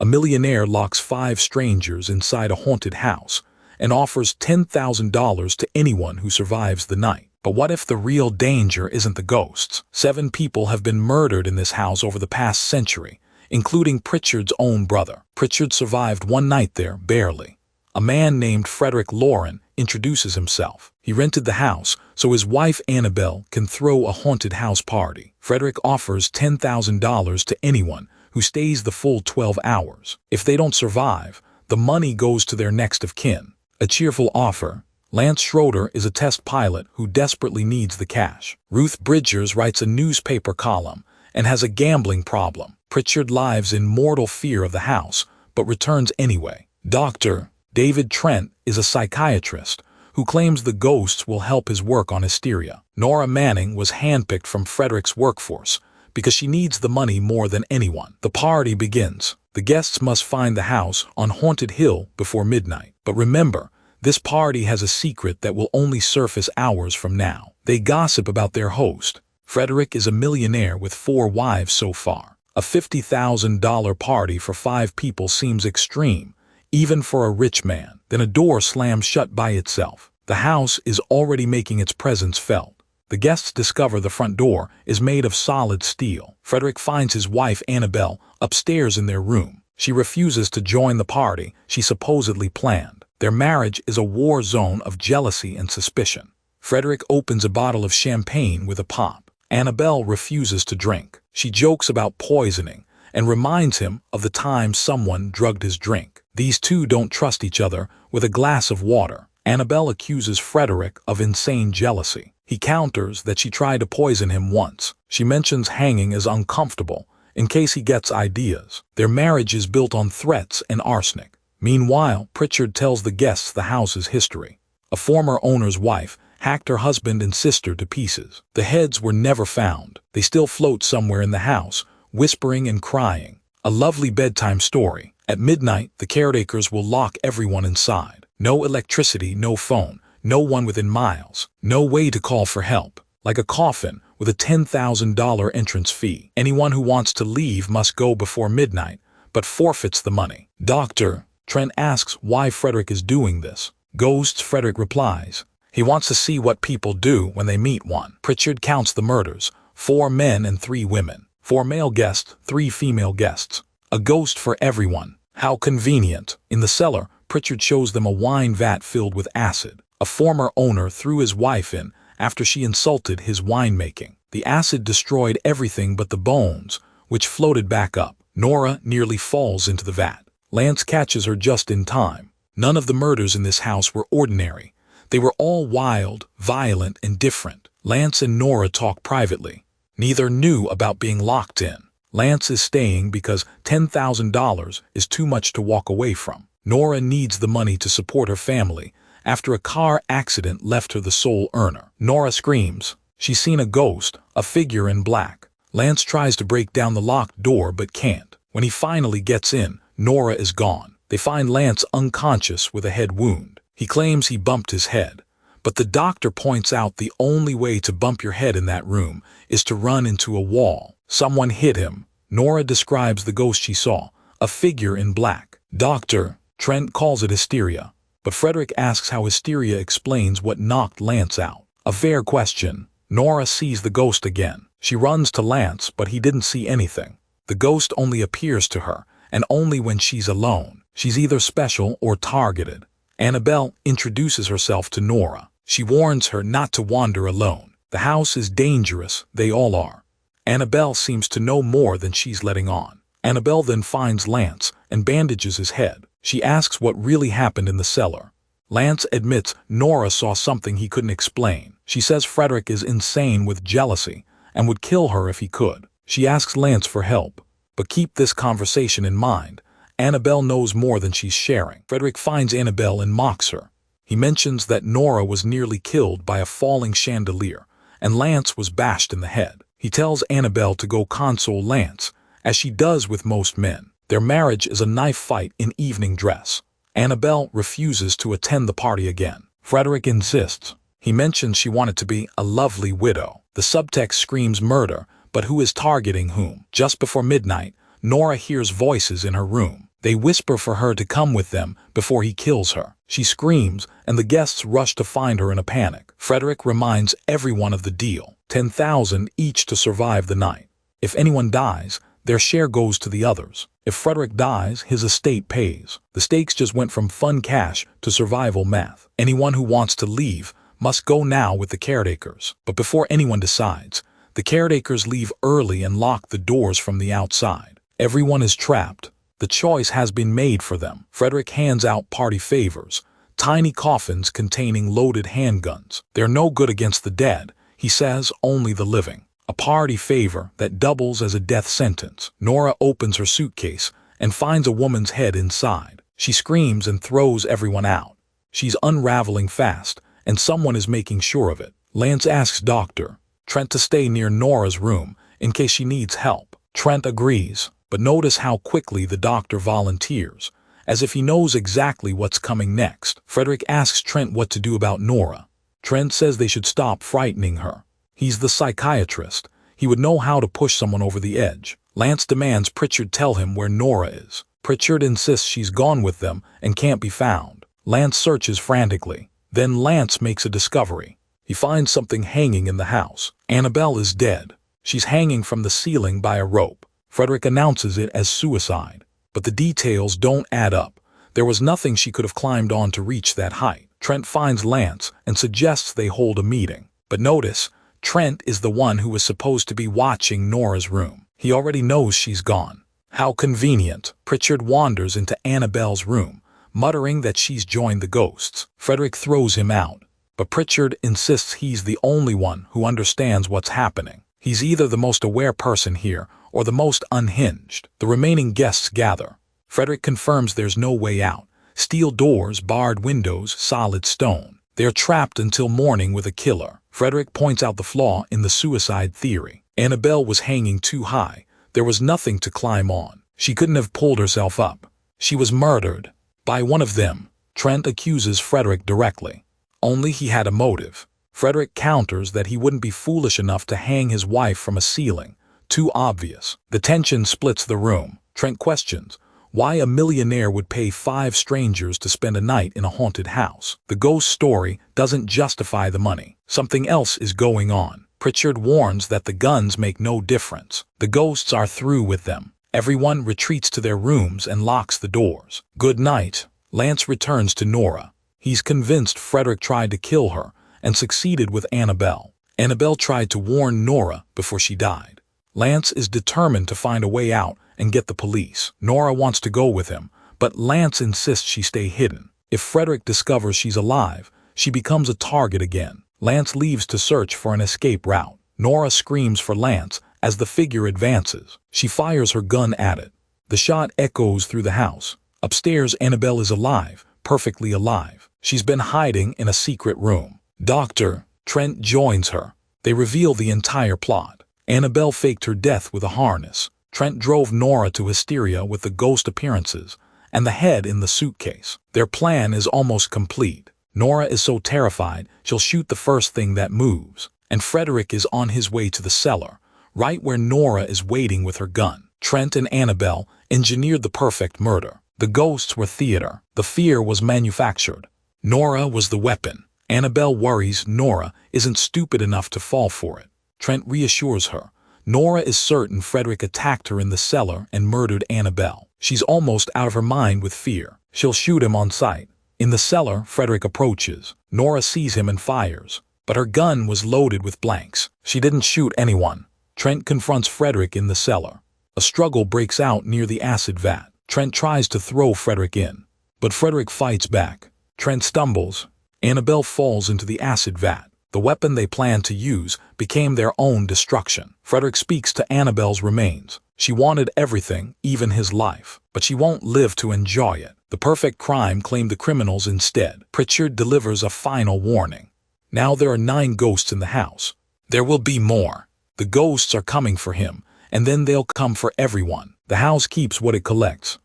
A millionaire locks 5 strangers inside a haunted house and offers $10,000 to anyone who survives the night. But what if the real danger isn't the ghosts? 7 people have been murdered in this house over the past century, including Pritchard's own brother. Pritchard survived one night there, barely. A man named Frederick Lauren introduces himself. He rented the house so his wife Annabelle can throw a haunted house party. Frederick offers $10,000 to anyone who stays the full 12 hours. If they don't survive, the money goes to their next of kin. A cheerful offer. Lance Schroeder is a test pilot who desperately needs the cash. Ruth Bridgers writes a newspaper column and has a gambling problem. Pritchard lives in mortal fear of the house, but returns anyway. Dr. David Trent is a psychiatrist who claims the ghosts will help his work on hysteria. Nora Manning was handpicked from Frederick's workforce because she needs the money more than anyone. The party begins. The guests must find the house on Haunted Hill before midnight. But remember, this party has a secret that will only surface hours from now. They gossip about their host. Frederick is a millionaire with 4 wives so far. A $50,000 party for 5 people seems extreme, even for a rich man. Then a door slams shut by itself. The house is already making its presence felt. The guests discover the front door is made of solid steel. Frederick finds his wife Annabelle upstairs in their room. She refuses to join the party she supposedly planned. Their marriage is a war zone of jealousy and suspicion. Frederick opens a bottle of champagne with a pop. Annabelle refuses to drink. She jokes about poisoning and reminds him of the time someone drugged his drink. These two don't trust each other with a glass of water. Annabelle accuses Frederick of insane jealousy. He counters that she tried to poison him once. She mentions hanging is uncomfortable in case he gets ideas. Their marriage is built on threats and arsenic. Meanwhile, Pritchard tells the guests the house's history. A former owner's wife hacked her husband and sister to pieces. The heads were never found. They still float somewhere in the house, whispering and crying. A lovely bedtime story. At midnight, the caretakers will lock everyone inside. No electricity, no phone, no one within miles, no way to call for help. Like a coffin with a $10,000 entrance fee. Anyone who wants to leave must go before midnight, but forfeits the money. Dr. Trent asks why Frederick is doing this. Ghosts, Frederick replies. He wants to see what people do when they meet one. Pritchard counts the murders. 4 men and 3 women. 4 male guests, 3 female guests. A ghost for everyone. How convenient. In the cellar, Pritchard shows them a wine vat filled with acid. A former owner threw his wife in after she insulted his winemaking. The acid destroyed everything but the bones, which floated back up. Nora nearly falls into the vat. Lance catches her just in time. None of the murders in this house were ordinary. They were all wild, violent, and different. Lance and Nora talk privately. Neither knew about being locked in. Lance is staying because $10,000 is too much to walk away from. Nora needs the money to support her family after a car accident left her the sole earner. Nora screams. She's seen a ghost, a figure in black. Lance tries to break down the locked door but can't. When he finally gets in, Nora is gone. They find Lance unconscious with a head wound. He claims he bumped his head, but the doctor points out the only way to bump your head in that room is to run into a wall. Someone hit him. Nora describes the ghost she saw, a figure in black. Dr. Trent calls it hysteria, but Frederick asks how hysteria explains what knocked Lance out. A fair question. Nora sees the ghost again. She runs to Lance, but he didn't see anything. The ghost only appears to her, and only when she's alone. She's either special or targeted. Annabelle introduces herself to Nora. She warns her not to wander alone. The house is dangerous, they all are. Annabelle seems to know more than she's letting on. Annabelle then finds Lance and bandages his head. She asks what really happened in the cellar. Lance admits Nora saw something he couldn't explain. She says Frederick is insane with jealousy and would kill her if he could. She asks Lance for help. But keep this conversation in mind. Annabelle knows more than she's sharing. Frederick finds Annabelle and mocks her. He mentions that Nora was nearly killed by a falling chandelier, and Lance was bashed in the head. He tells Annabelle to go console Lance, as she does with most men. Their marriage is a knife fight in evening dress. Annabelle refuses to attend the party again. Frederick insists. He mentions she wanted to be a lovely widow. The subtext screams murder, but who is targeting whom? Just before midnight, Nora hears voices in her room. They whisper for her to come with them before he kills her. She screams, and the guests rush to find her in a panic. Frederick reminds everyone of the deal, 10,000 each to survive the night. If anyone dies, their share goes to the others. If Frederick dies, his estate pays. The stakes just went from fun cash to survival math. Anyone who wants to leave must go now with the caretakers. But before anyone decides, the caretakers leave early and lock the doors from the outside. Everyone is trapped. The choice has been made for them. Frederick hands out party favors, tiny coffins containing loaded handguns. They're no good against the dead, he says, only the living. A party favor that doubles as a death sentence. Nora opens her suitcase and finds a woman's head inside. She screams and throws everyone out. She's unraveling fast, and someone is making sure of it. Lance asks Dr. Trent to stay near Nora's room in case she needs help. Trent agrees, but notice how quickly the doctor volunteers, as if he knows exactly what's coming next. Frederick asks Trent what to do about Nora. Trent says they should stop frightening her. He's the psychiatrist. He would know how to push someone over the edge. Lance demands Pritchard tell him where Nora is. Pritchard insists she's gone with them and can't be found. Lance searches frantically. Then Lance makes a discovery. He finds something hanging in the house. Annabelle is dead. She's hanging from the ceiling by a rope. Frederick announces it as suicide. But the details don't add up. There was nothing she could have climbed on to reach that height. Trent finds Lance and suggests they hold a meeting. But notice, Trent is the one who was supposed to be watching Nora's room. He already knows she's gone. How convenient. Pritchard wanders into Annabelle's room, muttering that she's joined the ghosts. Frederick throws him out, but Pritchard insists he's the only one who understands what's happening. He's either the most aware person here or the most unhinged. The remaining guests gather. Frederick confirms there's no way out. Steel doors, barred windows, solid stone. They're trapped until morning with a killer. Frederick points out the flaw in the suicide theory. Annabelle was hanging too high. There was nothing to climb on. She couldn't have pulled herself up. She was murdered by one of them. Trent accuses Frederick directly. Only he had a motive. Frederick counters that he wouldn't be foolish enough to hang his wife from a ceiling. Too obvious. The tension splits the room. Trent questions why a millionaire would pay 5 strangers to spend a night in a haunted house. The ghost story doesn't justify the money. Something else is going on. Pritchard warns that the guns make no difference. The ghosts are through with them. Everyone retreats to their rooms and locks the doors. Good night. Lance returns to Nora. He's convinced Frederick tried to kill her and succeeded with Annabelle. Annabelle tried to warn Nora before she died. Lance is determined to find a way out and get the police. Nora wants to go with him, but Lance insists she stay hidden. If Frederick discovers she's alive, she becomes a target again. Lance leaves to search for an escape route. Nora screams for Lance as the figure advances. She fires her gun at it. The shot echoes through the house. Upstairs, Annabelle is alive, perfectly alive. She's been hiding in a secret room. Dr. Trent joins her. They reveal the entire plot. Annabelle faked her death with a harness. Trent drove Nora to hysteria with the ghost appearances and the head in the suitcase. Their plan is almost complete. Nora is so terrified she'll shoot the first thing that moves. And Frederick is on his way to the cellar, right where Nora is waiting with her gun. Trent and Annabelle engineered the perfect murder. The ghosts were theater. The fear was manufactured. Nora was the weapon. Annabelle worries Nora isn't stupid enough to fall for it. Trent reassures her. Nora is certain Frederick attacked her in the cellar and murdered Annabelle. She's almost out of her mind with fear. She'll shoot him on sight. In the cellar, Frederick approaches. Nora sees him and fires, but her gun was loaded with blanks. She didn't shoot anyone. Trent confronts Frederick in the cellar. A struggle breaks out near the acid vat. Trent tries to throw Frederick in, but Frederick fights back. Trent stumbles. Annabelle falls into the acid vat. The weapon they planned to use became their own destruction. Frederick speaks to Annabelle's remains. She wanted everything, even his life, but she won't live to enjoy it. The perfect crime claimed the criminals instead. Pritchard delivers a final warning. Now there are 9 ghosts in the house. There will be more. The ghosts are coming for him, and then they'll come for everyone. The house keeps what it collects.